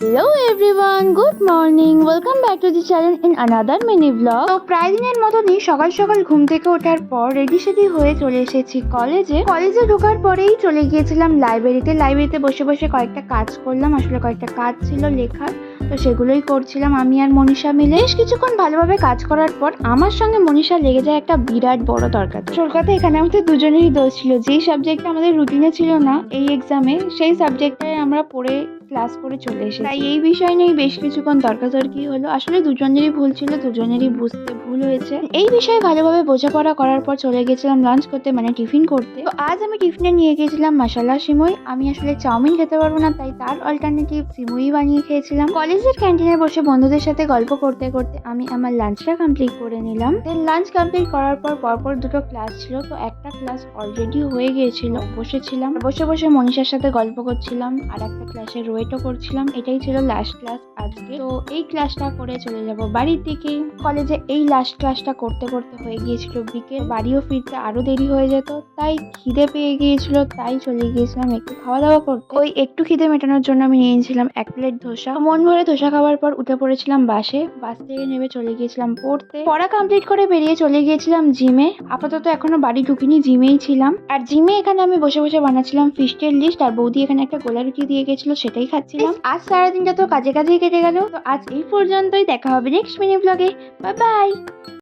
Hello everyone, good morning, welcome back to the channel in another mini blog. তো প্রায় দিনের মতনই সকাল সকাল ঘুম থেকে ওঠার পর রেডি সেডি হয়ে চলে এসেছি কলেজে ঢোকার পরেই চলে গিয়েছিলাম লাইব্রেরিতে বসে বসে কয়েকটা কাজ করলাম। আসলে কয়েকটা কাজ ছিল লেখার, তো সেগুলোই করছিলাম আমি আর মনীষা মিলে। বেশ কিছুক্ষণ ভালোভাবে কাজ করার পর আমার সঙ্গে মনীষা লেগে যায় একটা বিরাট বড় তর্কাতে। আসল কথা, এখানে আমাদের দুজনেরই দোষ ছিল। যেই সাবজেক্টটা আমাদের রুটিনে ছিল না এই এক্সামে, সেই সাবজেক্টটাই আমরা পড়ে ক্লাস করে চলে এসেছি। তাই এই বিষয় নিয়ে বেশ কিছুক্ষণ তর্কাতর্কি হলো। আসলে দুজনেরই ভুল ছিল, দুজনেরই বুঝতে ভুল হয়েছে। এই বিষয়ে ভালোভাবে বোঝাপড়া করার পর চলে গেছিলাম লাঞ্চ করতে, মানে টিফিন করতে। তো আজ আমি টিফিনে নিয়ে গিয়েছিলাম মশলা সিমুই। আমি আসলে চাউমিন খেতে পারবো না, তাই তার অল্টারনেটিভ সিমুই বানিয়ে খেয়েছিলাম। কলেজের ক্যান্টিনে বসে বন্ধুদের সাথে গল্প করতে করতে আমি আমার লাঞ্চটা কমপ্লিট করে নিলাম। দেন লাঞ্চ কমপ্লিট করার পর পরপর দুটো ক্লাস ছিল, তো একটা ক্লাস অলরেডি হয়ে গিয়েছিল। বসেছিলাম, বসে বসে মনীষার সাথে গল্প করছিলাম আর একটা ক্লাসে ওয়েটও করছিলাম। এটাই ছিল লাস্ট ক্লাস আজকে। তো এই ক্লাসটা করে চলে যাব বাড়ির দিকে। কলেজে এই লাস্ট ক্লাসটা করতে করতে হয়ে গিয়েছিল বিকেল। বাড়িও ফিরতে আরো দেরি হয়ে যেত, তাই খিদে পেয়ে গিয়েছিল, তাই চলে গিয়েছিলাম একটু খাওয়া দাওয়া করতে। ওই একটু খিদে মেটানোর জন্য আমি নিয়ে নিয়েছিলাম 1 প্লেট ধোসা। মন ভরে ধোসা খাওয়ার পর উঠে পড়েছিলাম বাসে। বাস থেকে নেমে চলে গিয়েছিলাম পড়তে। পড়া কমপ্লিট করে বেরিয়ে চলে গিয়েছিলাম জিমে। আপাতত এখনো বাড়ি ঢুকিনি, জিমেই ছিলাম। আর জিমে এখানে আমি বসে বসে বানাচ্ছিলাম ফিস্টের লিস্ট, আর বৌদি এখানে একটা গোলা রুটি দিয়ে গেছিল, সেটাই খাচ্ছিলাম। আজ সারাদিনটা তো কাজে কাজেই কেটে গেল। তো আজ এই পর্যন্তই, দেখা হবে নেক্সট মিনি ব্লগে। Bye bye.